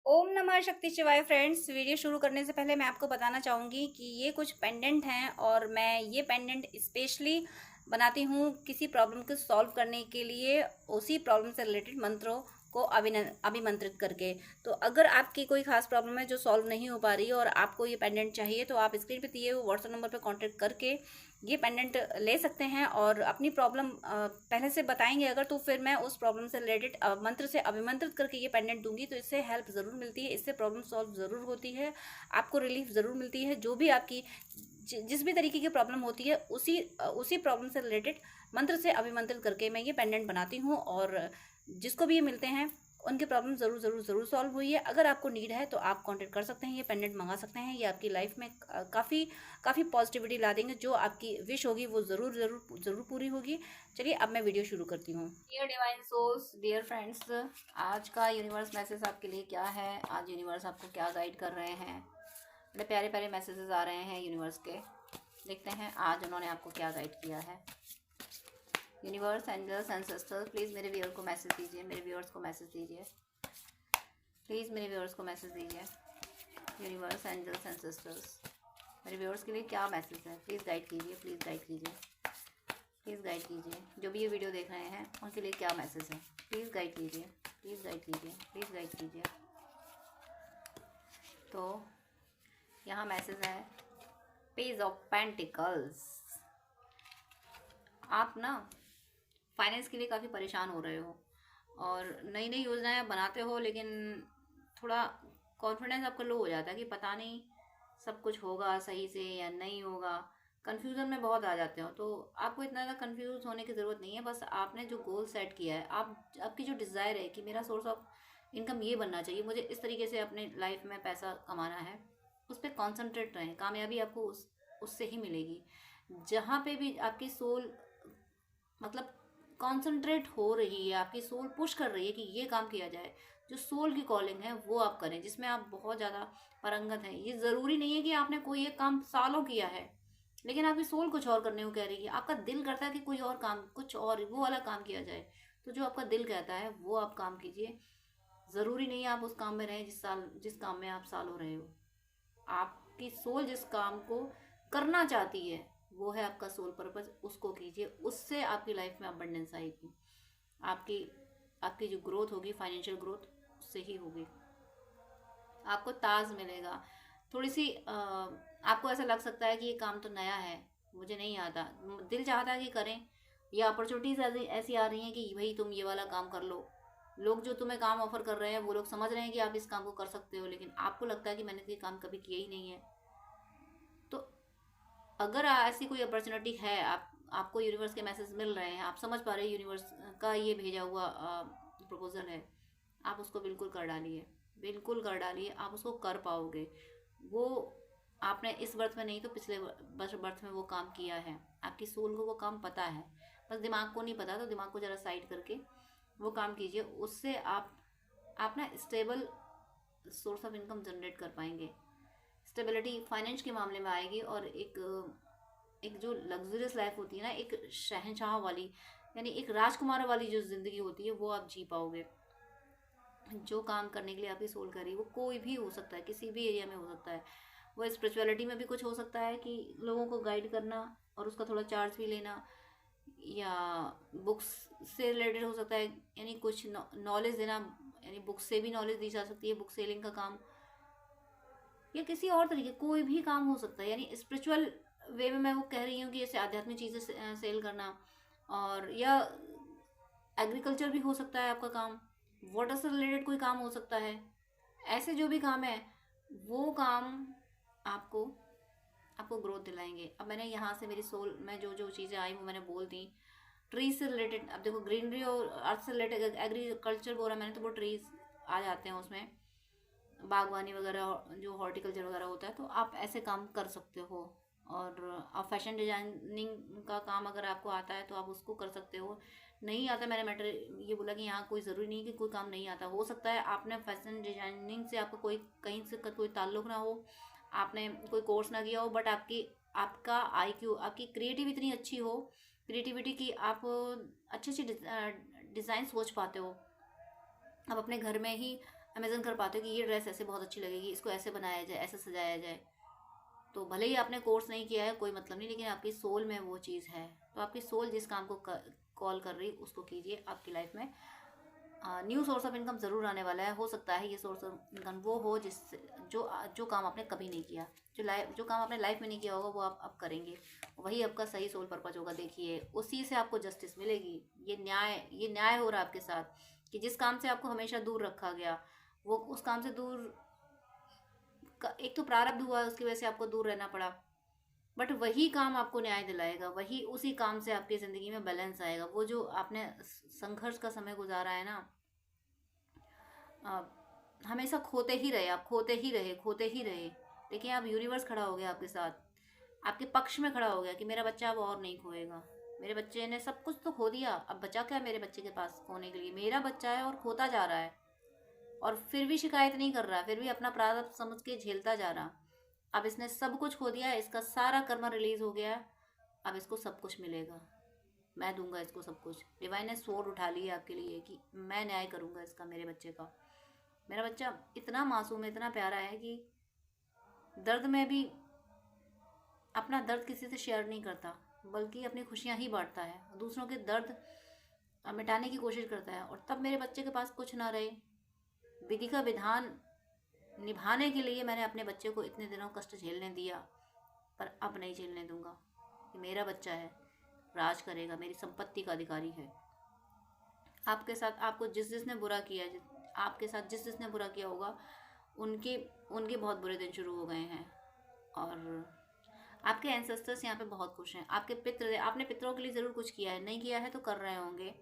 ओम नमः शक्ति शिवाय फ्रेंड्स। वीडियो शुरू करने से पहले मैं आपको बताना चाहूँगी कि ये कुछ पेंडेंट हैं और मैं ये पेंडेंट स्पेशली बनाती हूँ किसी प्रॉब्लम को सॉल्व करने के लिए, उसी प्रॉब्लम से रिलेटेड मंत्रों को अभिमंत्रित करके। तो अगर आपकी कोई खास प्रॉब्लम है जो सॉल्व नहीं हो पा रही है और आपको ये पेंडेंट चाहिए, तो आप स्क्रीन पे दिए हुए व्हाट्सएप नंबर पे कांटेक्ट करके ये पेंडेंट ले सकते हैं और अपनी प्रॉब्लम पहले से बताएंगे अगर, तो फिर मैं उस प्रॉब्लम से रिलेटेड मंत्र से अभिमंत्रित करके ये पेंडेंट दूंगी। तो इससे हेल्प ज़रूर मिलती है, इससे प्रॉब्लम सॉल्व ज़रूर होती है, आपको रिलीफ ज़रूर मिलती है। जो भी आपकी जिस भी तरीके की प्रॉब्लम होती है, उसी प्रॉब्लम से रिलेटेड मंत्र से अभिमंत्रित करके मैं ये पेंडेंट बनाती हूँ और जिसको भी ये मिलते हैं उनकी प्रॉब्लम ज़रूर ज़रूर ज़रूर सॉल्व हुई है। अगर आपको नीड है तो आप कांटेक्ट कर सकते हैं, ये पेंडेंट मंगा सकते हैं। ये आपकी लाइफ में काफ़ी पॉजिटिविटी ला देंगे। जो आपकी विश होगी वो ज़रूर ज़रूर ज़रूर पूरी होगी। चलिए अब मैं वीडियो शुरू करती हूँ। Dear divine souls, dear friends, आज का यूनिवर्स मैसेज आपके लिए क्या है? आज यूनिवर्स आपको क्या गाइड कर रहे हैं? बड़े प्यारे प्यारे मैसेजेस आ रहे हैं यूनिवर्स के। देखते हैं आज उन्होंने आपको क्या गाइड किया है। यूनिवर्स, एंजल्स, एंसेस्टर्स, प्लीज़ मेरे व्यूअर को मैसेज दीजिए, मेरे व्यूअर्स को मैसेज दीजिए, प्लीज़ मेरे व्यूअर्स को मैसेज दीजिए। यूनिवर्स, एंजल्स, एंसेस्टर्स, मेरे व्यूअर्स के लिए क्या मैसेज है? प्लीज़ गाइड कीजिए, प्लीज़ गाइड कीजिए, प्लीज़ गाइड कीजिए। जो भी ये वीडियो देख रहे हैं उनके लिए क्या मैसेज है? प्लीज़ गाइड कीजिए, प्लीज़ गाइड कीजिए, प्लीज़ गाइड कीजिए। तो यहाँ मैसेज है पेज ऑफ पेंटिकल्स। आप ना फाइनेंस के लिए काफ़ी परेशान हो रहे हो और नई नई योजनाएं आप बनाते हो, लेकिन थोड़ा कॉन्फिडेंस आपका लो हो जाता है कि पता नहीं सब कुछ होगा सही से या नहीं होगा। कन्फ्यूज़न में बहुत आ जाते हो। तो आपको इतना ज़्यादा कन्फ्यूज होने की ज़रूरत नहीं है। बस आपने जो गोल सेट किया है, आपकी जो डिज़ायर है कि मेरा सोर्स ऑफ इनकम ये बनना चाहिए, मुझे इस तरीके से अपने लाइफ में पैसा कमाना है, उस पर कॉन्सेंट्रेट रहें। कामयाबी आपको उससे ही मिलेगी। जहाँ पे भी आपकी सोल मतलब कंसंट्रेट हो रही है, आपकी सोल पुश कर रही है कि ये काम किया जाए, जो सोल की कॉलिंग है वो आप करें, जिसमें आप बहुत ज़्यादा पारंगत हैं। ये ज़रूरी नहीं है कि आपने कोई एक काम सालों किया है, लेकिन आपकी सोल कुछ और करने को कह रही है। आपका दिल करता है कि कोई और काम, कुछ और वो वाला काम किया जाए। तो जो आपका दिल कहता है वो आप काम कीजिए। ज़रूरी नहीं है आप उस काम में रहें जिस काम में आप सालों रहे हो। आपकी सोल जिस काम को करना चाहती है वो है आपका सोल पर्पस, उसको कीजिए। उससे आपकी लाइफ में अबंडेंस आएगी। आपकी आपकी जो ग्रोथ होगी, फाइनेंशियल ग्रोथ, उससे ही होगी। आपको ताज मिलेगा। थोड़ी सी आपको ऐसा लग सकता है कि ये काम तो नया है, मुझे नहीं आता, दिल चाहता है कि करें, या अपॉर्चुनिटीज ऐसी आ रही हैं कि भाई तुम ये वाला काम कर लो। लोग जो तुम्हें काम ऑफर कर रहे हैं वो लोग समझ रहे हैं कि आप इस काम को कर सकते हो, लेकिन आपको लगता है कि मैंने तो ये काम कभी किया ही नहीं है। तो अगर ऐसी कोई अपॉर्चुनिटी है, आपको यूनिवर्स के मैसेज मिल रहे हैं, आप समझ पा रहे हैं यूनिवर्स का ये भेजा हुआ प्रपोजल है, आप उसको बिल्कुल कर डालिए, बिल्कुल कर डालिए। आप उसको कर पाओगे। वो आपने इस बर्थ में नहीं तो पिछले बर्थ में वो काम किया है। आपकी सोल को वो काम पता है, बस दिमाग को नहीं पता। तो दिमाग को ज़रा साइड करके वो काम कीजिए। उससे आप ना stable source of income generate कर पाएंगे। स्टेबिलिटी फाइनेंस के मामले में आएगी और एक जो लग्जरियस लाइफ होती है ना, एक शहनशाह वाली, यानी एक राजकुमार वाली जो ज़िंदगी होती है, वो आप जी पाओगे। जो काम करने के लिए आपकी सोल कर रही है वो कोई भी हो सकता है, किसी भी एरिया में हो सकता है। वो स्पिरिचुअलिटी में भी कुछ हो सकता है कि लोगों को गाइड करना और उसका थोड़ा चार्ज भी लेना, या बुक्स से रिलेटेड हो सकता है, यानी कुछ नॉलेज देना, यानी बुक्स से भी नॉलेज दी जा सकती है, बुक सेलिंग का काम, या किसी और तरीके कोई भी काम हो सकता है। यानी स्पिरिचुअल वे में मैं वो कह रही हूँ कि जैसे आध्यात्मिक चीज़ें सेल करना, और या एग्रीकल्चर भी हो सकता है आपका काम, वाटर से रिलेटेड कोई काम हो सकता है। ऐसे जो भी काम है वो काम आपको आपको ग्रोथ दिलाएंगे। अब मैंने यहाँ से मेरी सोल में जो जो चीज़ें आई वो मैंने बोल दी। ट्रीज से रिलेटेड, अब देखो ग्रीनरी और अर्थ से रिलेटेड एग्रीकल्चर बोला मैंने, तो वो ट्रीज आ जाते हैं उसमें, बागवानी वगैरह जो हॉर्टिकल्चर वगैरह होता है। तो आप ऐसे काम कर सकते हो। और आप फैशन डिजाइनिंग का काम अगर आपको आता है तो आप उसको कर सकते हो। नहीं आता, मैंने मैटर ये बोला कि यहाँ कोई ज़रूरी नहीं कि कोई काम नहीं आता। हो सकता है आपने फैशन डिजाइनिंग से आपका कोई कहीं से कोई ताल्लुक ना हो, आपने कोई कोर्स ना किया हो, बट आपका आईक्यू, आपकी क्रिएटिव इतनी अच्छी हो, क्रिएटिविटी की आप अच्छी अच्छी डिज़ाइन सोच पाते हो। आप अपने घर में ही इमेजिन कर पाते हो कि ये ड्रेस ऐसे बहुत अच्छी लगेगी, इसको ऐसे बनाया जाए, ऐसे सजाया जाए। तो भले ही आपने कोर्स नहीं किया है कोई मतलब नहीं, लेकिन आपकी सोल में वो चीज़ है। तो आपकी सोल जिस काम को कॉल कर रही उसको कीजिए। आपकी लाइफ में न्यू सोर्स ऑफ इनकम ज़रूर आने वाला है। हो सकता है ये सोर्स ऑफ इनकम वो हो जिससे जो काम आपने कभी नहीं किया, जो काम आपने लाइफ में नहीं किया होगा वो आप अब करेंगे। वही आपका सही सोल पर्पज होगा। देखिए उसी से आपको जस्टिस मिलेगी। ये न्याय हो रहा है आपके साथ कि जिस काम से आपको हमेशा दूर रखा गया, वो उस काम से दूर एक तो प्रारब्ध हुआ, उसकी वजह से आपको दूर रहना पड़ा, बट वही काम आपको न्याय दिलाएगा। वही उसी काम से आपकी ज़िंदगी में बैलेंस आएगा। वो जो आपने संघर्ष का समय गुजारा है ना, हमेशा खोते ही रहे आप, खोते ही रहे, लेकिन अब यूनिवर्स खड़ा हो गया आपके साथ, आपके पक्ष में खड़ा हो गया कि मेरा बच्चा अब और नहीं खोएगा। मेरे बच्चे ने सब कुछ तो खो दिया, अब बचा क्या मेरे बच्चे के पास खोने के लिए? मेरा बच्चा है और खोता जा रहा है, और फिर भी शिकायत नहीं कर रहा, फिर भी अपना प्रारब्ध समझ के झेलता जा रहा। अब इसने सब कुछ खो दिया, इसका सारा कर्म रिलीज हो गया, अब इसको सब कुछ मिलेगा। मैं दूंगा इसको सब कुछ। डिवाइन ने स्वॉर्ड उठा ली है आपके लिए कि मैं न्याय करूंगा इसका, मेरे बच्चे का। मेरा बच्चा इतना मासूम है, इतना प्यारा है कि दर्द में भी अपना दर्द किसी से शेयर नहीं करता, बल्कि अपनी खुशियां ही बांटता है, दूसरों के दर्द मिटाने की कोशिश करता है। और तब मेरे बच्चे के पास कुछ ना रहे, विधि का विधान निभाने के लिए मैंने अपने बच्चे को इतने दिनों कष्ट झेलने दिया, पर अब नहीं झेलने दूंगा। कि मेरा बच्चा है, राज करेगा, मेरी संपत्ति का अधिकारी है। आपके साथ आपको जिसने बुरा किया, आपके साथ जिसने बुरा किया होगा, उनके उनके बहुत बुरे दिन शुरू हो गए हैं। और आपके एंसेस्टर्स यहाँ पे बहुत खुश हैं। आपके पितृ, आपने पितरों के लिए ज़रूर कुछ किया है, नहीं किया है तो कर रहे होंगे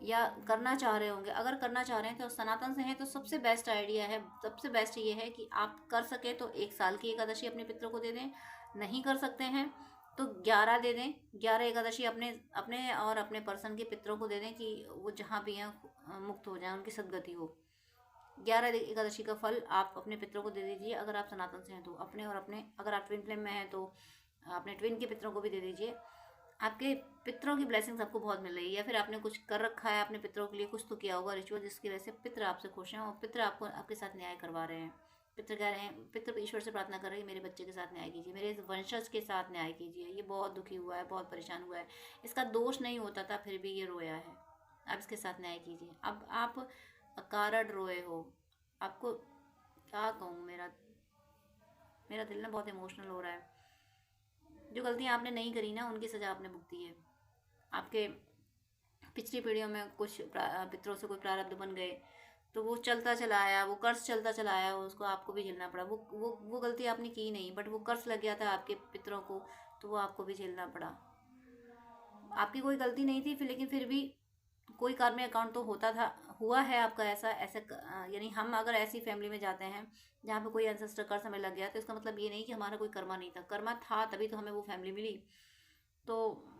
या करना चाह रहे होंगे। अगर करना चाह रहे हैं तो सनातन से हैं तो सबसे बेस्ट आइडिया है, सबसे बेस्ट ये है कि आप कर सके तो 1 साल की एकादशी अपने पितरों को दे दें। नहीं कर सकते हैं तो 11 दे दें, 11 एकादशी अपने अपने और अपने पर्सन के पितरों को दे दें कि वो जहाँ भी हैं मुक्त हो जाएं, उनकी सदगति हो। 11 एकादशी का फल आप अपने पितरों को दे दीजिए अगर आप सनातन से हैं तो। अपने और अपने, अगर आप ट्विन फ्लेम में हैं तो अपने ट्विन के पितरों को भी दे दीजिए। आपके पितरों की ब्लेसिंग्स आपको बहुत मिल रही है, या फिर आपने कुछ कर रखा है अपने पितरों के लिए, कुछ तो किया होगा रिचुअल जिसकी वजह से पितर आपसे खुश हैं और पितर आपको आपके साथ न्याय करवा रहे हैं। पितर कह रहे हैं, पितर ईश्वर से प्रार्थना कर रहे हैं मेरे बच्चे के साथ न्याय कीजिए, मेरे वंशज के साथ न्याय कीजिए। ये बहुत दुखी हुआ है, बहुत परेशान हुआ है, इसका दोष नहीं होता था फिर भी ये रोया है, अब इसके साथ न्याय कीजिए। अब आप अकारण रोए हो, आपको क्या कहूँ, मेरा मेरा दिल ना बहुत इमोशनल हो रहा है। जो गलतियाँ आपने नहीं करी ना, उनकी सज़ा आपने भुगती है। आपके पिछली पीढ़ियों में कुछ पितरों से कोई प्रारब्ध बन गए तो वो चलता चला आया, वो कर्ज चलता चला आया, उसको आपको भी झेलना पड़ा। वो गलती आपने की नहीं, बट वो कर्ज लग गया था आपके पितरों को, तो वो आपको भी झेलना पड़ा। आपकी कोई गलती नहीं थी फिर, लेकिन फिर भी कोई कार्मिक अकाउंट तो होता था, हुआ है आपका ऐसा ऐसे। यानी हम अगर ऐसी फैमिली में जाते हैं जहाँ पे कोई एंसेस्टर कर्ज हमें लग गया, तो इसका मतलब ये नहीं कि हमारा कोई कर्मा नहीं था। कर्मा था तभी तो हमें वो फैमिली मिली। तो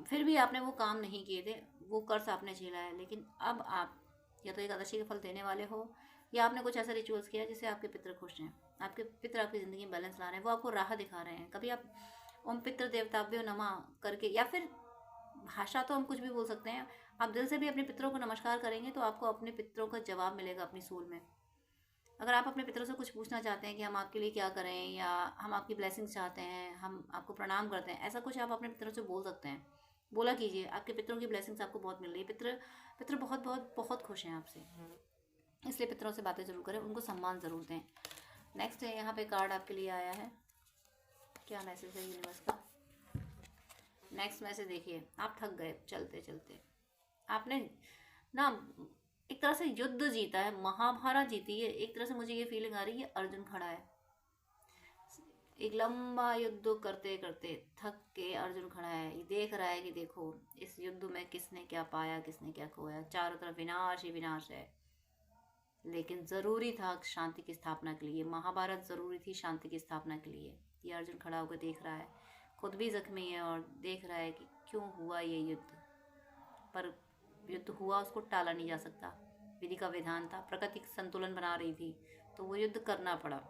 फिर भी आपने वो काम नहीं किए थे, वो कर्ज आपने झेला है। लेकिन अब आप या तो एकादशी के फल देने वाले हो, या आपने कुछ ऐसा रिचुअल्स किया जिससे आपके पितर खुश हैं, आपके पितर आपकी ज़िंदगी में बैलेंस ला रहे हैं, वो आपको राह दिखा रहे हैं। कभी आप ओम पितृ देवताभ्यो नमः करके, या फिर भाषा तो हम कुछ भी बोल सकते हैं, आप दिल से भी अपने पितरों को नमस्कार करेंगे तो आपको अपने पितरों का जवाब मिलेगा अपनी सोल में। अगर आप अपने पितरों से कुछ पूछना चाहते हैं कि हम आपके लिए क्या करें, या हम आपकी ब्लेसिंग्स चाहते हैं, हम आपको प्रणाम करते हैं, ऐसा कुछ आप अपने पितरों से बोल सकते हैं। बोला कीजिए, आपके पितरों की ब्लेसिंग्स आपको बहुत मिल रही है। पितर बहुत बहुत बहुत खुश हैं आपसे, इसलिए पितरों से बातें ज़रूर करें, उनको सम्मान ज़रूर दें। नेक्स्ट है, यहाँ पे कार्ड आपके लिए आया है, क्या मैसेज है यूनिवर्स का। नेक्स्ट मैसेज देखिए, आप थक गए चलते चलते, आपने ना एक तरह से युद्ध जीता है, महाभारत जीती है। एक तरह से मुझे ये फीलिंग आ रही है अर्जुन खड़ा है, एक लंबा युद्ध करते करते थक के अर्जुन खड़ा है, ये देख रहा है कि देखो इस युद्ध में किसने क्या पाया, किसने क्या खोया, चारों तरफ विनाश ही विनाश है। लेकिन ज़रूरी था शांति की स्थापना के लिए, महाभारत ज़रूरी थी शांति की स्थापना के लिए। ये अर्जुन खड़ा होकर देख रहा है, खुद भी जख्मी है और देख रहा है कि क्यों हुआ ये युद्ध। पर युद्ध हुआ, उसको टाला नहीं जा सकता, विधि का विधान था, प्रकृति संतुलन बना रही थी, तो वो युद्ध करना पड़ा।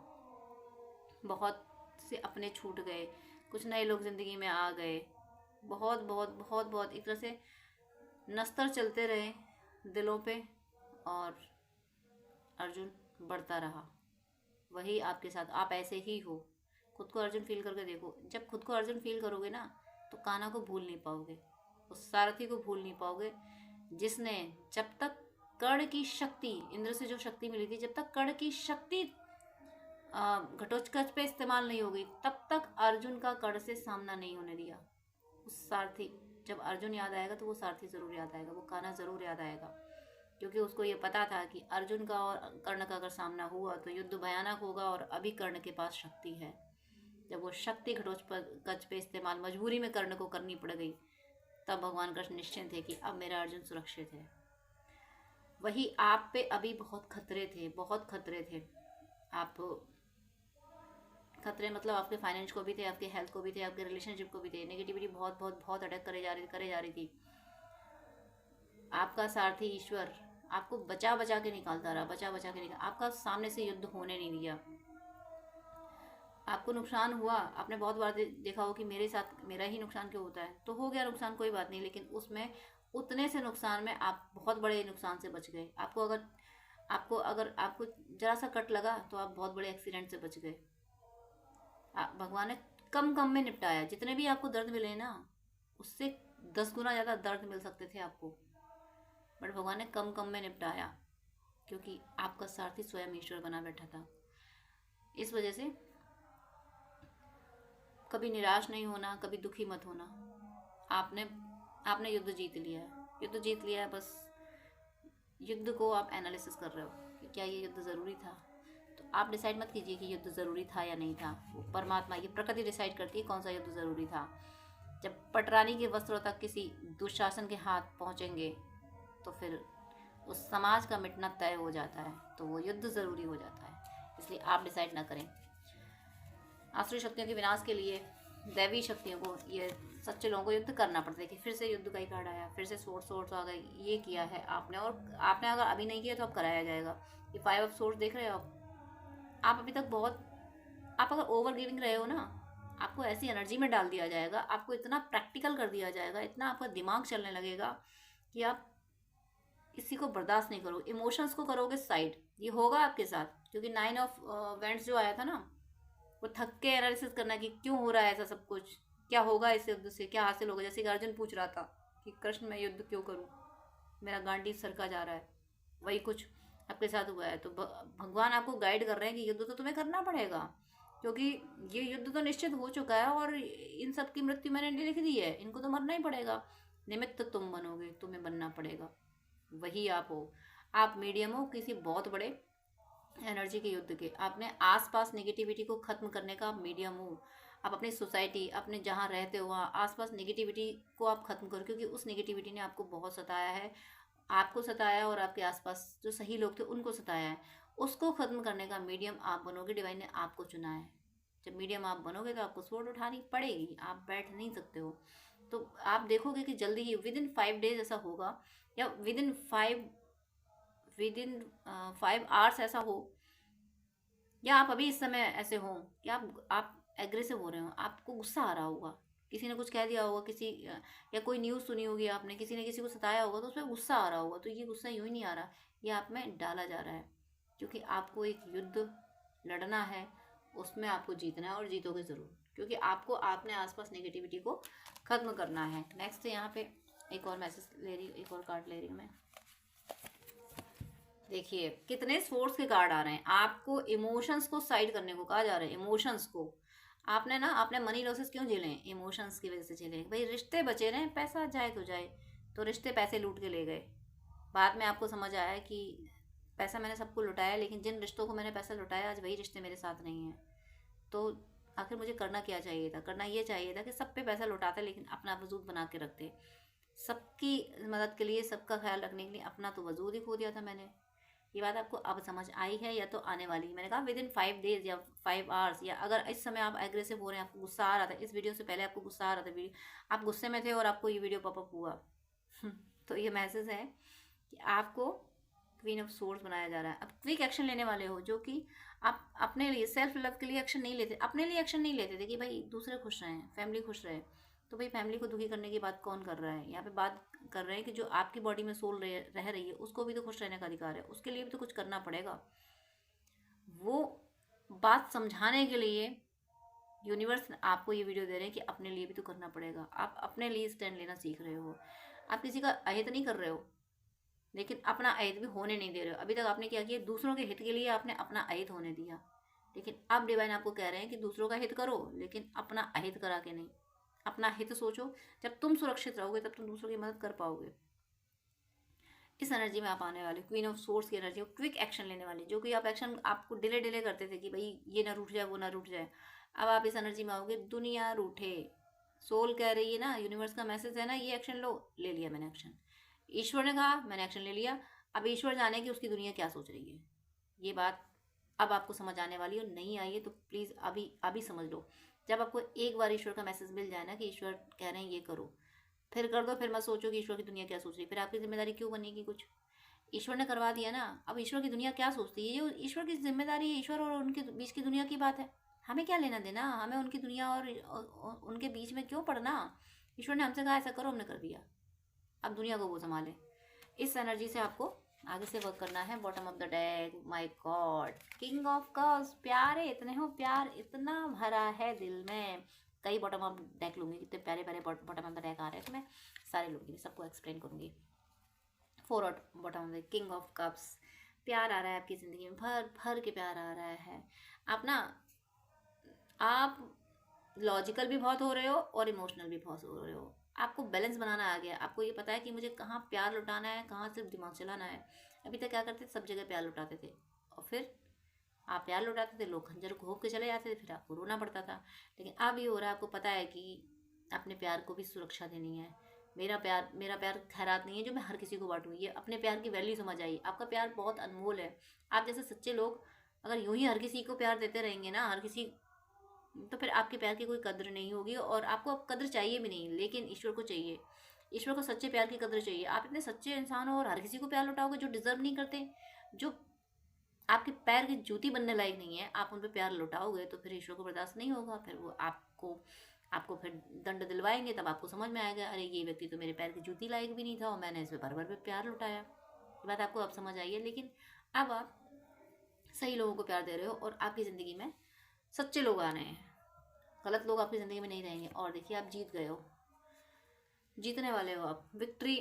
बहुत से अपने छूट गए, कुछ नए लोग ज़िंदगी में आ गए, बहुत बहुत बहुत बहुत एक तरह से नस्तर चलते रहे दिलों पे, और अर्जुन बढ़ता रहा। वही आपके साथ, आप ऐसे ही हो। खुद को अर्जुन फील करके देखो। जब खुद को अर्जुन फील करोगे ना, तो कान्हा को भूल नहीं पाओगे, उस सारथी को भूल नहीं पाओगे, जिसने जब तक कर्ण की शक्ति, इंद्र से जो शक्ति मिली थी, जब तक कर्ण की शक्ति घटोत्कच पे इस्तेमाल नहीं होगी, तब तक अर्जुन का कर्ण से सामना नहीं होने दिया। उस सारथी, जब अर्जुन याद आएगा तो वो सारथी जरूर याद आएगा, वो कान्हा जरूर याद आएगा, क्योंकि उसको ये पता था कि अर्जुन का और कर्ण का अगर सामना हुआ तो युद्ध भयानक होगा, और अभी कर्ण के पास शक्ति है। जब वो शक्ति घटोत्कच पे इस्तेमाल मजबूरी में कर्ण को करनी पड़ गई, तब भगवान कृष्ण निश्चिंत थे कि अब मेरा अर्जुन सुरक्षित है। वही आप पे अभी बहुत खतरे थे, बहुत खतरे थे। आप खतरे मतलब आपके फाइनेंस को भी थे, आपके हेल्थ को भी थे, आपके रिलेशनशिप को भी थे। नेगेटिविटी बहुत बहुत बहुत अटैक करे जा रही थी। आपका सारथी ईश्वर आपको बचा बचा के निकालता रहा, बचा बचा के निकाल, आपका सामने से युद्ध होने नहीं दिया। आपको नुकसान हुआ, आपने बहुत बार देखा हो कि मेरे साथ मेरा ही नुकसान क्यों होता है, तो हो गया नुकसान, कोई बात नहीं, लेकिन उसमें उतने से नुकसान में आप बहुत बड़े नुकसान से बच गए। अगर आपको जरा सा कट लगा तो आप बहुत बड़े एक्सीडेंट से बच गए। भगवान ने कम कम में निपटाया। जितने भी आपको दर्द मिले ना, उससे 10 गुना ज़्यादा दर्द मिल सकते थे आपको, बट भगवान ने कम कम में निपटाया, क्योंकि आपका सारथी स्वयं ईश्वर बना बैठा था। इस वजह से कभी निराश नहीं होना, कभी दुखी मत होना। आपने युद्ध जीत लिया है, युद्ध जीत लिया है। बस युद्ध को आप एनालिसिस कर रहे हो कि क्या ये युद्ध ज़रूरी था। तो आप डिसाइड मत कीजिए कि युद्ध ज़रूरी था या नहीं था, वो परमात्मा, ये प्रकृति डिसाइड करती है कौन सा युद्ध ज़रूरी था। जब पटरानी के वस्त्रों तक किसी दुशासन के हाथ पहुँचेंगे तो फिर उस समाज का मिटना तय हो जाता है, तो वो युद्ध ज़रूरी हो जाता है। इसलिए आप डिसाइड ना करें। आसुरी शक्तियों के विनाश के लिए दैवी शक्तियों को, ये सच्चे लोगों को युद्ध करना पड़ता है। कि फिर से युद्ध का ही कार्ड आया, फिर से सोर्स आ गई, ये किया है आपने, और आपने अगर अभी नहीं किया तो अब कराया जाएगा। ये 5 ऑफ सोर्स देख रहे हो आप अभी तक बहुत, आप अगर ओवर गिविंग रहे हो ना, आपको ऐसी एनर्जी में डाल दिया जाएगा, आपको इतना प्रैक्टिकल कर दिया जाएगा, इतना आपका दिमाग चलने लगेगा कि आप किसी को बर्दाश्त नहीं करोगे, इमोशंस को करोगे साइड। ये होगा आपके साथ, क्योंकि 9 ऑफ वेंट्स जो आया था ना, वो थक के एनालिसिस करना कि क्यों हो रहा है ऐसा सब कुछ, क्या होगा इस युद्ध से, क्या हासिल होगा। जैसे कि अर्जुन पूछ रहा था कि कृष्ण मैं युद्ध क्यों करूं, मेरा गांडीव सरका जा रहा है, वही कुछ आपके साथ हुआ है। तो भगवान आपको गाइड कर रहे हैं कि युद्ध तो तुम्हें करना पड़ेगा, क्योंकि ये युद्ध तो निश्चित हो चुका है, और इन सब की मृत्यु मैंने लिख दी है, इनको तो मरना ही पड़ेगा। निमित्त तुम बनोगे, तुम्हें बनना पड़ेगा, वही आप हो। आप मीडियम हो किसी बहुत बड़े एनर्जी के युद्ध के। आपने आसपास नेगेटिविटी को ख़त्म करने का आप मीडियम हो। आप अपनी सोसाइटी, अपने जहाँ रहते हो वहाँ आसपास नेगेटिविटी को आप ख़त्म करो, क्योंकि उस नेगेटिविटी ने आपको बहुत सताया है, आपको सताया और आपके आसपास जो सही लोग थे उनको सताया है। उसको ख़त्म करने का मीडियम आप बनोगे, डिवाइन ने आपको चुना है। जब मीडियम आप बनोगे तो आपको स्वॉर्ड उठानी पड़ेगी, आप बैठ नहीं सकते हो। तो आप देखोगे कि जल्दी ही विद इन 5 डेज ऐसा होगा, या विद इन 5 आवर्स ऐसा हो, या आप अभी इस समय ऐसे हो कि आप एग्रेसिव हो रहे हो, आपको गुस्सा आ रहा होगा, किसी ने कुछ कह दिया होगा, किसी या कोई न्यूज़ सुनी होगी आपने, किसी ने किसी को सताया होगा, तो उसमें गुस्सा आ रहा होगा। तो ये गुस्सा यूँ ही नहीं आ रहा, ये आप में डाला जा रहा है, क्योंकि आपको एक युद्ध लड़ना है, उसमें आपको जीतना है, और जीतोगे ज़रूर, क्योंकि आपको अपने आसपास नेगेटिविटी को ख़त्म करना है। नेक्स्ट यहाँ पे एक और मैसेज ले रही, एक और कार्ड ले रही हूँ मैं। देखिए कितने सोर्स के कार्ड आ रहे हैं। आपको इमोशंस को साइड करने को कहा जा रहा है, इमोशंस को। आपने मनी लॉसेस क्यों झेले हैं? इमोशंस की वजह से झेले। भाई रिश्ते बचे रहे, पैसा जाए तो जाए, तो रिश्ते पैसे लूट के ले गए। बाद में आपको समझ आया कि पैसा मैंने सबको लुटाया, लेकिन जिन रिश्तों को मैंने पैसा लुटाया आज वही रिश्ते मेरे साथ नहीं हैं। तो आखिर मुझे करना क्या चाहिए था? करना ये चाहिए था कि सब पे पैसा लुटाते लेकिन अपना वजूद बना के रखते। सबकी मदद के लिए, सबका ख्याल रखने के लिए अपना तो वजूद ही खो दिया था मैंने। ये बात आपको अब समझ आई है या तो आने वाली है? मैंने कहा विद इन 5 डेज या 5 आवर्स, या अगर इस समय आप एग्रेसिव हो रहे हैं, आपको गुस्सा आ रहा था, इस वीडियो से पहले आपको गुस्सा आ रहा था, आप गुस्से में थे और आपको ये वीडियो पॉपअप हुआ तो ये मैसेज है कि आपको क्वीन ऑफ सोर्स बनाया जा रहा है। अब क्विक एक्शन लेने वाले हो, जो कि आप अपने लिए, सेल्फ लव के लिए एक्शन नहीं लेते, अपने लिए एक्शन नहीं लेते थे कि भाई दूसरे खुश रहें, फैमिली खुश रहे। तो भाई फैमिली को दुखी करने की बात कौन कर रहा है? यहाँ पे बात कर रहे हैं कि जो आपकी बॉडी में सोल रह रही है उसको भी तो खुश रहने का अधिकार है, उसके लिए भी तो कुछ करना पड़ेगा। बात समझाने के लिए यूनिवर्स आपको ये वीडियो दे रहे हैं कि अपने लिए भी तो करना पड़ेगा। आप अपने लिए स्टैंड लेना सीख रहे हो। आप किसी का अहित नहीं कर रहे हो, लेकिन अपना अहित भी होने नहीं दे रहे हो। अभी तक आपने क्या किया, दूसरों के हित के लिए आपने अपना अहित होने दिया। लेकिन अब डिवाइन आपको कह रहे हैं कि दूसरों का हित करो, लेकिन अपना अहित करा के नहीं। अपना हित सोचो। जब तुम सुरक्षित रहोगे तब तुम दूसरों की मदद कर पाओगे। इस एनर्जी में आप आने वाले, क्वीन ऑफ सोर्स की एनर्जी, क्विक एक्शन लेने वाले। जो कि आप एक्शन आपको डिले डिले करते थे कि भाई ये ना रूठ जाए, वो ना रूठ जाए, अब आप इस एनर्जी में आओगे। दुनिया रूठे, सोल कह रही है ना, यूनिवर्स का मैसेज है ना, ये एक्शन लो। ले लिया मैंने एक्शन। ईश्वर ने कहा, मैंने एक्शन ले लिया। अब ईश्वर जाने कि उसकी दुनिया क्या सोच रही है। ये बात अब आपको समझ आने वाली है। नहीं आई है तो प्लीज़ अभी अभी समझ लो। जब आपको एक बार ईश्वर का मैसेज मिल जाए ना कि ईश्वर कह रहे हैं ये करो, फिर कर दो। फिर मत सोचो कि ईश्वर की दुनिया क्या सोच रही है, फिर आपकी जिम्मेदारी क्यों बनेगी कुछ। ईश्वर ने करवा दिया ना, अब ईश्वर की दुनिया क्या सोचती है, ये ईश्वर की जिम्मेदारी है। ईश्वर और उनके बीच की दुनिया की बात है, हमें क्या लेना देना। हमें उनकी दुनिया और उनके बीच में क्यों पड़ना। ईश्वर ने हमसे कहा ऐसा करो, हमने कर दिया। अब दुनिया को वो संभाले। इस एनर्जी से आपको आगे से वर्क करना है। Bottom of the deck, my God, king of cups. प्यारे इतने हो, प्यार इतना भरा है दिल में। कई बॉटम ऑफ डेक लूंगी, कितने प्यारे प्यारे बॉटम ऑफ द डेक आ रहे हैं, तो मैं सारे लूंगी, सबको एक्सप्लेन करूंगी। Four bottom of the king of cups. प्यार आ रहा है आपकी ज़िंदगी में, भर भर के प्यार आ रहा है। आप लॉजिकल भी बहुत हो रहे हो और इमोशनल भी बहुत हो रहे हो। आपको बैलेंस बनाना आ गया। आपको ये पता है कि मुझे कहाँ प्यार लुटाना है, कहाँ सिर्फ दिमाग चलाना है। अभी तक क्या करते थे, सब जगह प्यार लुटाते थे, और फिर आप प्यार लुटाते थे, लोग खंजर घोंप के चले जाते थे, फिर आपको रोना पड़ता था। लेकिन अब ये हो रहा है, आपको पता है कि अपने प्यार को भी सुरक्षा देनी है। मेरा प्यार खैरात नहीं है जो मैं हर किसी को बांटूँ। ये अपने प्यार की वैल्यू समझ आई। आपका प्यार बहुत अनमोल है। आप जैसे सच्चे लोग अगर यूं ही हर किसी को प्यार देते रहेंगे ना, हर किसी, तो फिर आपके प्यार की कोई कद्र नहीं होगी, और आपको अब कद्र चाहिए भी नहीं। लेकिन ईश्वर को चाहिए, ईश्वर को सच्चे प्यार की कद्र चाहिए। आप इतने सच्चे इंसान हो और हर किसी को प्यार लौटाओगे जो डिजर्व नहीं करते, जो आपके पैर की जूती बनने लायक नहीं है, आप उन पर प्यार लौटाओगे, तो फिर ईश्वर को बर्दाश्त नहीं होगा। फिर वो आपको फिर दंड दिलवाएंगे। तब आपको समझ में आएगा, अरे ये व्यक्ति तो मेरे पैर की जूती लायक भी नहीं था और मैंने इस पर भर भर पे प्यार लुटाया। ये बात आपको अब समझ आई है। लेकिन अब आप सही लोगों को प्यार दे रहे हो और आपकी ज़िंदगी में सच्चे लोग आ रहे हैं। गलत लोग आपकी ज़िंदगी में नहीं रहेंगे। और देखिए, आप जीत गए हो, जीतने वाले हो आप। विक्ट्री,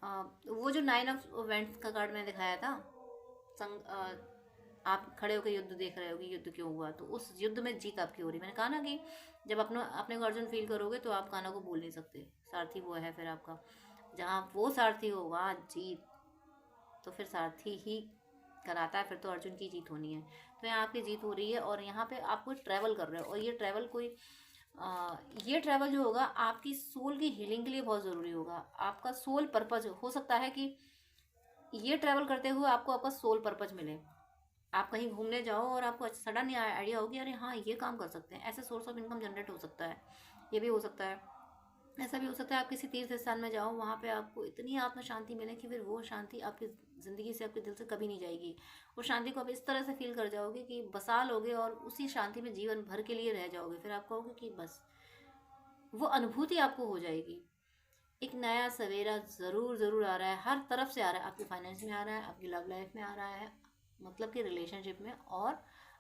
वो जो 9 ऑफ वेंट्स का कार्ड मैंने दिखाया था, आप खड़े होकर युद्ध देख रहे हो कि युद्ध क्यों हुआ, तो उस युद्ध में जीत आपकी हो रही। मैंने कहा ना कि जब अपने को अर्जुन फील करोगे तो आप काना को बोल नहीं सकते। सारथी वो है फिर आपका, जहाँ वो सारथी हो वहाँ जीत। तो फिर सारथी ही कराता है, फिर तो अर्जुन की जीत होनी है। तो यहाँ आपकी जीत हो रही है और यहाँ पे आप कोई ट्रैवल कर रहे हो, और ये ट्रैवल जो होगा आपकी सोल की हीलिंग के लिए बहुत ज़रूरी होगा। आपका सोल पर्पज हो सकता है कि ये ट्रैवल करते हुए आपको आपका सोल पर्पज मिले। आप कहीं घूमने जाओ और आपको सडन आइडिया होगी, अरे हाँ ये काम कर सकते हैं, ऐसे सोर्स ऑफ इनकम जनरेट हो सकता है। ये भी हो सकता है। ऐसा भी हो सकता है आप किसी तीर्थ स्थान में जाओ, वहाँ पे आपको इतनी आत्म शांति मिले कि फिर वो शांति आपकी ज़िंदगी से, आपके दिल से कभी नहीं जाएगी। उस शांति को आप इस तरह से फील कर जाओगे कि बसा लोगे और उसी शांति में जीवन भर के लिए रह जाओगे। फिर आप कहोगे कि बस, वो अनुभूति आपको हो जाएगी। एक नया सवेरा ज़रूर ज़रूर आ रहा है, हर तरफ से आ रहा है। आपके फाइनेंस में आ रहा है, आपकी लव लाइफ में आ रहा है, मतलब कि रिलेशनशिप में, और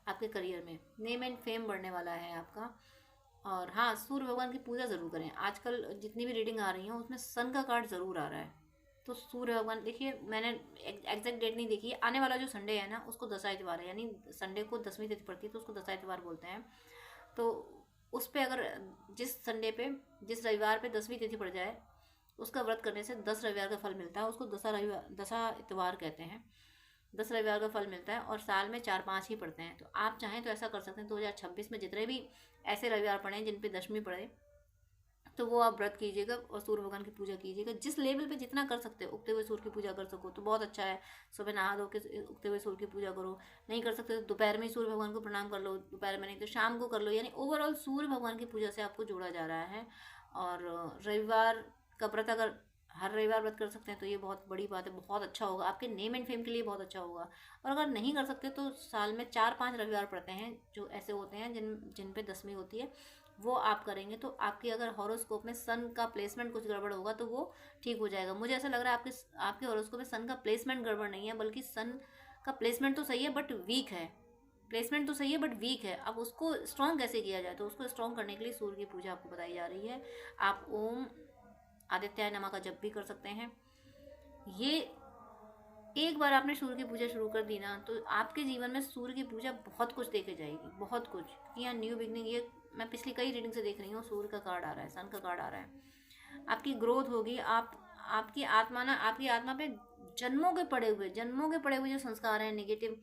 आपके करियर में नेम एंड फेम बढ़ने वाला है आपका। और हाँ, सूर्य भगवान की पूजा ज़रूर करें। आजकल जितनी भी रीडिंग आ रही हैं उसमें सन का कार्ड ज़रूर आ रहा है। तो सूर्य भगवान, देखिए मैंने एग्जैक्ट डेट नहीं देखी, आने वाला जो संडे है ना उसको दशा इतवार है, यानी संडे को 10वीं तिथि पड़ती है तो उसको दशा इतवार बोलते हैं। तो उस पर अगर जिस रविवार पे 10वीं तिथि पड़ जाए, उसका व्रत करने से 10 रविवार का फल मिलता है। उसको दशा इतवार कहते हैं। 10 रविवार का फल मिलता है और साल में 4-5 ही पड़ते हैं। तो आप चाहें तो ऐसा कर सकते हैं, 2026 में जितने भी ऐसे रविवार पड़े जिन पे दशमी पड़े, तो वो आप व्रत कीजिएगा और सूर्य भगवान की पूजा कीजिएगा। जिस लेवल पे जितना कर सकते हो, उगते हुए सूर्य की पूजा कर सको तो बहुत अच्छा है। सुबह नहा धो के उगते हुए सूर्य की पूजा करो। नहीं कर सकते तो दोपहर में सूर्य भगवान को प्रणाम कर लो, दोपहर में नहीं तो शाम को कर लो। यानी ओवरऑल सूर्य भगवान की पूजा से आपको जोड़ा जा रहा है। और रविवार का व्रत अगर हर रविवार व्रत कर सकते हैं तो ये बहुत बड़ी बात है, बहुत अच्छा होगा आपके नेम एंड फेम के लिए, बहुत अच्छा होगा। और अगर नहीं कर सकते तो साल में 4-5 रविवार पड़ते हैं जो ऐसे होते हैं जिन पे दशमी होती है, वो आप करेंगे तो आपकी अगर हॉरोस्कोप में सन का प्लेसमेंट कुछ गड़बड़ होगा तो वो ठीक हो जाएगा। मुझे ऐसा लग रहा है आपके हॉरोस्कोप में सन का प्लेसमेंट गड़बड़ नहीं है, बल्कि सन का प्लेसमेंट तो सही है बट वीक है। प्लेसमेंट तो सही है बट वीक है, अब उसको स्ट्रॉन्ग कैसे किया जाए? तो उसको स्ट्रॉन्ग करने के लिए सूर्य की पूजा आपको बताई जा रही है। आप ओम आदित्याय नमः का जप भी कर सकते हैं। ये एक बार आपने सूर्य की पूजा शुरू कर दी ना, तो आपके जीवन में सूर्य की पूजा बहुत कुछ देके जाएगी, बहुत कुछ। कि यहाँ न्यू बिगनिंग, ये मैं पिछली कई रीडिंग से देख रही हूँ, सूर्य का कार्ड आ रहा है, सन का कार्ड आ रहा है। आपकी ग्रोथ होगी, आपकी आत्मा ना, आपकी आत्मा पे जन्मों के पड़े हुए जो संस्कार हैं, नेगेटिव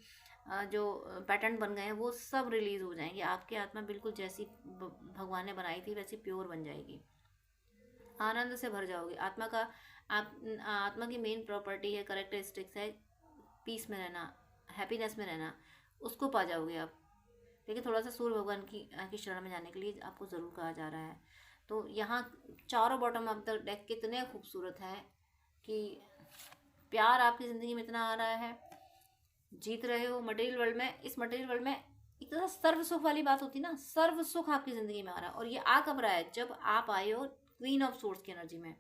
जो पैटर्न बन गए हैं, वो सब रिलीज हो जाएंगे। आपकी आत्मा बिल्कुल जैसी भगवान ने बनाई थी वैसी प्योर बन जाएगी। आनंद से भर जाओगे। आत्मा की मेन प्रॉपर्टी है, करेक्टरिस्टिक्स है पीस में रहना, हैप्पीनेस में रहना, उसको पा जाओगे आप। लेकिन थोड़ा सा सूर्य भगवान की शरण में जाने के लिए आपको ज़रूर कहा जा रहा है। तो यहाँ चारों बॉटम ऑफ द डेक कितने खूबसूरत हैं कि प्यार आपकी ज़िंदगी में इतना आ रहा है, जीत रहे हो मटेरियल वर्ल्ड में। इस मटेरियल वर्ल्ड में एक तरह सर्व सुख वाली बात होती है ना, सर्व सुख आपकी ज़िंदगी में आ रहा है। और ये आ कब रहा है? जब आप आए हो क्वीन ऑफ सोर्स की एनर्जी में,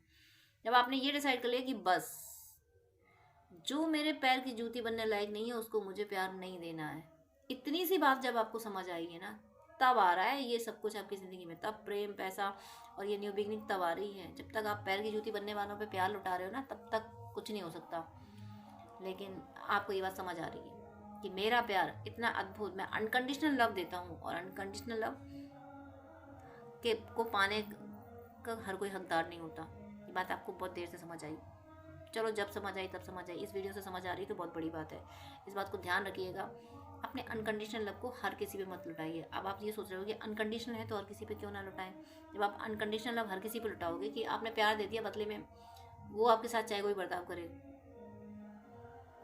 जब आपने ये डिसाइड कर लिया कि बस जो मेरे पैर की जूती बनने लायक नहीं है उसको मुझे प्यार नहीं देना है। इतनी सी बात जब आपको समझ आई है ना, तब आ रहा है ये सब कुछ आपकी ज़िंदगी में। तब प्रेम, पैसा और ये न्यू बिगनिंग तब आ रही है। जब तक आप पैर की जूती बनने वालों पे प्यार लुटा रहे हो ना, तब तक कुछ नहीं हो सकता। लेकिन आपको ये बात समझ आ रही है कि मेरा प्यार इतना अद्भुत, मैं अनकंडीशनल लव देता हूँ, और अनकंडीशनल लव के को पाने का हर कोई हकदार नहीं होता। ये बात आपको बहुत देर से समझ आई। चलो, जब समझ आई तब समझ आई। इस वीडियो से समझ आ रही तो बहुत बड़ी बात है। इस बात को ध्यान रखिएगा, अपने अनकंडीशनल लव को हर किसी पे मत लुटाइए। अब आप ये सोच रहे हो कि अनकंडीशनल है तो हर किसी पे क्यों ना लुटाएं। जब आप अनकंडीशनल लव हर किसी पे लुटाओगे, कि आपने प्यार दे दिया, बदले में वो आपके साथ चाहे कोई बर्ताव करे,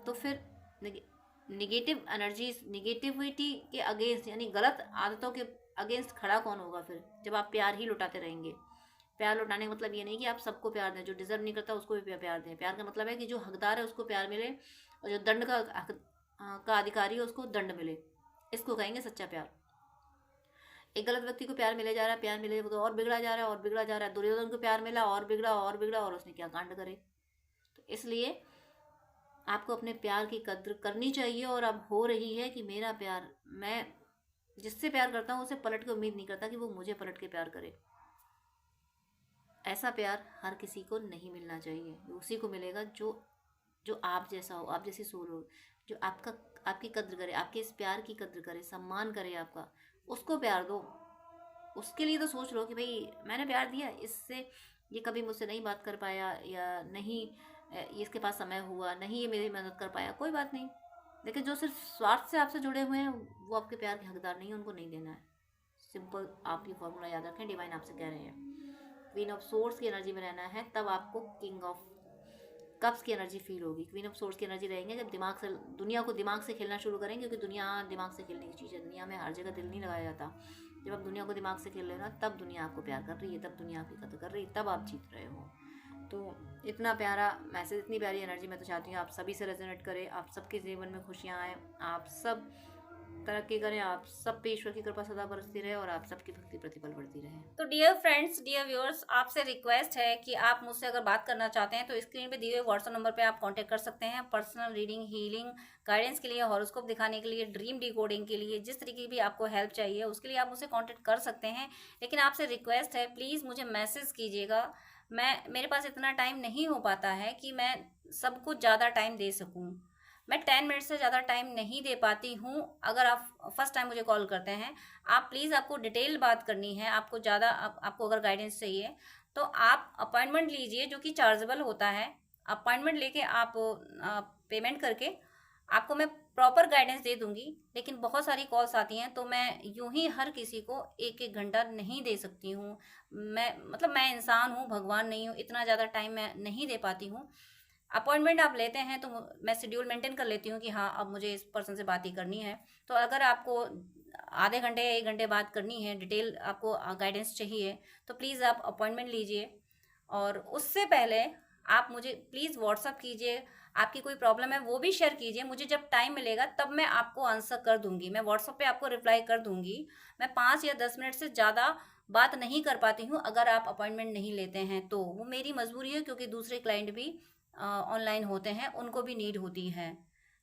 तो फिर निगेटिव एनर्जीज, निगेटिविटी के अगेंस्ट, यानी गलत आदतों के अगेंस्ट खड़ा कौन होगा फिर, जब आप प्यार ही लुटाते रहेंगे। प्यार लुटाने का मतलब ये नहीं कि आप सबको प्यार दें, जो डिजर्व नहीं करता उसको भी प्यार दें। प्यार का मतलब है कि जो हकदार है उसको प्यार मिले, और जो दंड का अधिकारी है उसको दंड मिले। इसको कहेंगे सच्चा प्यार। एक गलत व्यक्ति को प्यार मिले जा रहा है, प्यार मिले तो और बिगड़ा जा रहा है, और बिगड़ा जा रहा है। दुर्योधन को प्यार मिला और बिगड़ा और बिगड़ा, और उसने क्या कांड करे। तो इसलिए आपको अपने प्यार की कद्र करनी चाहिए। और अब हो रही है कि मेरा प्यार, मैं जिससे प्यार करता हूँ उसे पलट के उम्मीद नहीं करता कि वो मुझे पलट के प्यार करे। ऐसा प्यार हर किसी को नहीं मिलना चाहिए। उसी को मिलेगा जो आप जैसा हो, आप जैसी सोल हो, जो आपकी कद्र करे, आपके इस प्यार की कद्र करे, सम्मान करे आपका, उसको प्यार दो। उसके लिए तो सोच लो कि भाई मैंने प्यार दिया, इससे ये कभी मुझसे नहीं बात कर पाया, या नहीं इसके पास समय हुआ, नहीं ये मेरी मदद कर पाया, कोई बात नहीं। लेकिन जो सिर्फ स्वार्थ से आपसे जुड़े हुए हैं वो आपके प्यार के हकदार नहीं है, उनको नहीं देना है। सिंपल आप ये फॉर्मूला याद रखें, डिवाइन आपसे कह रहे हैं। क्वीन ऑफ सोर्स की एनर्जी में रहना है, तब आपको किंग ऑफ कप्स की एनर्जी फील होगी। क्वीन ऑफ सोर्स की एनर्जी रहेंगे जब दुनिया को दिमाग से खेलना शुरू करेंगे, क्योंकि दुनिया दिमाग से खेलने की चीज़ है। दुनिया में हर जगह दिल नहीं लगाया जाता। जब आप दुनिया को दिमाग से खेल रहे हो ना, तब दुनिया आपको प्यार कर रही है, तब दुनिया आपकी कदर कर रही है, तब आप जीत रहे हो। तो इतना प्यारा मैसेज, इतनी प्यारी एनर्जी मैं तो चाहती हूँ आप सभी से रेजोनेट करे, आप सबके जीवन में खुशियाँ आए, आप सब तरक्की करें, आप सब पे ईश्वर की कृपा सदा बरसती रहे, और आप सबकी भक्ति प्रतिपल बढ़ती रहे। तो डियर फ्रेंड्स, डियर व्यूअर्स, आपसे रिक्वेस्ट है कि आप मुझसे अगर बात करना चाहते हैं तो स्क्रीन पे दिए हुए व्हाट्सएप नंबर पे आप कांटेक्ट कर सकते हैं। पर्सनल रीडिंग, हीलिंग, गाइडेंस के लिए, हॉरोस्कोप दिखाने के लिए, ड्रीम डिकोडिंग के लिए, जिस तरीके की भी आपको हेल्प चाहिए उसके लिए आप मुझसे कॉन्टेक्ट कर सकते हैं। लेकिन आपसे रिक्वेस्ट है, प्लीज़ मुझे मैसेज कीजिएगा। मेरे पास इतना टाइम नहीं हो पाता है कि मैं सबको ज़्यादा टाइम दे सकूँ। मैं 10 मिनट से ज़्यादा टाइम नहीं दे पाती हूँ। अगर आप फर्स्ट टाइम मुझे कॉल करते हैं, आप प्लीज़, आपको डिटेल बात करनी है, आपको ज़्यादा आपको अगर गाइडेंस चाहिए तो आप अपॉइंटमेंट लीजिए, जो कि चार्जेबल होता है। अपॉइंटमेंट लेके आप पेमेंट करके आपको मैं प्रॉपर गाइडेंस दे दूंगी। लेकिन बहुत सारी कॉल्स आती हैं तो मैं यूं ही हर किसी को एक एक घंटा नहीं दे सकती हूँ। मैं इंसान हूँ, भगवान नहीं हूँ, इतना ज़्यादा टाइम मैं नहीं दे पाती हूँ। अपॉइंटमेंट आप लेते हैं तो मैं शेड्यूल मेंटेन कर लेती हूँ कि हाँ, अब मुझे इस पर्सन से बात ही करनी है। तो अगर आपको आधे घंटे या 1 घंटे बात करनी है, डिटेल आपको गाइडेंस चाहिए, तो प्लीज़ आप अपॉइंटमेंट लीजिए। और उससे पहले आप मुझे प्लीज़ व्हाट्सअप कीजिए, आपकी कोई प्रॉब्लम है वो भी शेयर कीजिए। मुझे जब टाइम मिलेगा तब मैं आपको आंसर कर दूंगी, मैं व्हाट्सअप पे आपको रिप्लाई कर दूंगी। मैं 5 या 10 मिनट से ज़्यादा बात नहीं कर पाती हूँ अगर आप अपॉइंटमेंट नहीं लेते हैं तो। वो मेरी मजबूरी है, क्योंकि दूसरे क्लाइंट भी ऑनलाइन होते हैं, उनको भी नीड होती है।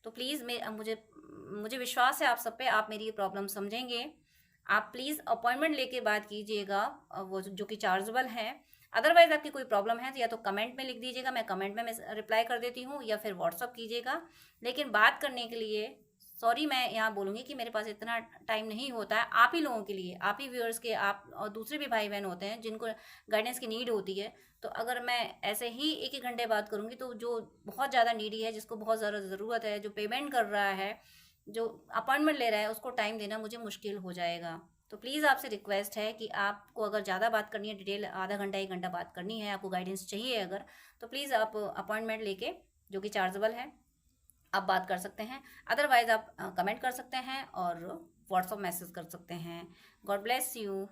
तो प्लीज़ मुझे विश्वास है आप सब पे, आप मेरी ये प्रॉब्लम समझेंगे। आप प्लीज़ अपॉइंटमेंट लेके बात कीजिएगा, वो जो कि चार्जेबल है। अदरवाइज़ आपकी कोई प्रॉब्लम है तो या तो कमेंट में लिख दीजिएगा, मैं कमेंट में मैं रिप्लाई कर देती हूँ, या फिर व्हाट्सअप कीजिएगा। लेकिन बात करने के लिए सॉरी मैं यहाँ बोलूँगी कि मेरे पास इतना टाइम नहीं होता है। आप ही लोगों के लिए, आप ही व्यूअर्स के, आप और दूसरे भी भाई बहन होते हैं जिनको गाइडेंस की नीड होती है। तो अगर मैं ऐसे ही एक एक घंटे बात करूँगी तो जो बहुत ज़्यादा नीडी है, जिसको बहुत ज़्यादा ज़रूरत है, जो पेमेंट कर रहा है, जो अपॉइंटमेंट ले रहा है, उसको टाइम देना मुझे मुश्किल हो जाएगा। तो प्लीज़ आपसे रिक्वेस्ट है कि आपको अगर ज़्यादा बात करनी है, डिटेल आधा घंटा एक घंटा बात करनी है, आपको गाइडेंस चाहिए अगर, तो प्लीज़ आप अपॉइंटमेंट लेके, जो कि चार्जेबल है, आप बात कर सकते हैं। अदरवाइज़ आप कमेंट कर सकते हैं और व्हाट्सअप मैसेज कर सकते हैं। God bless you.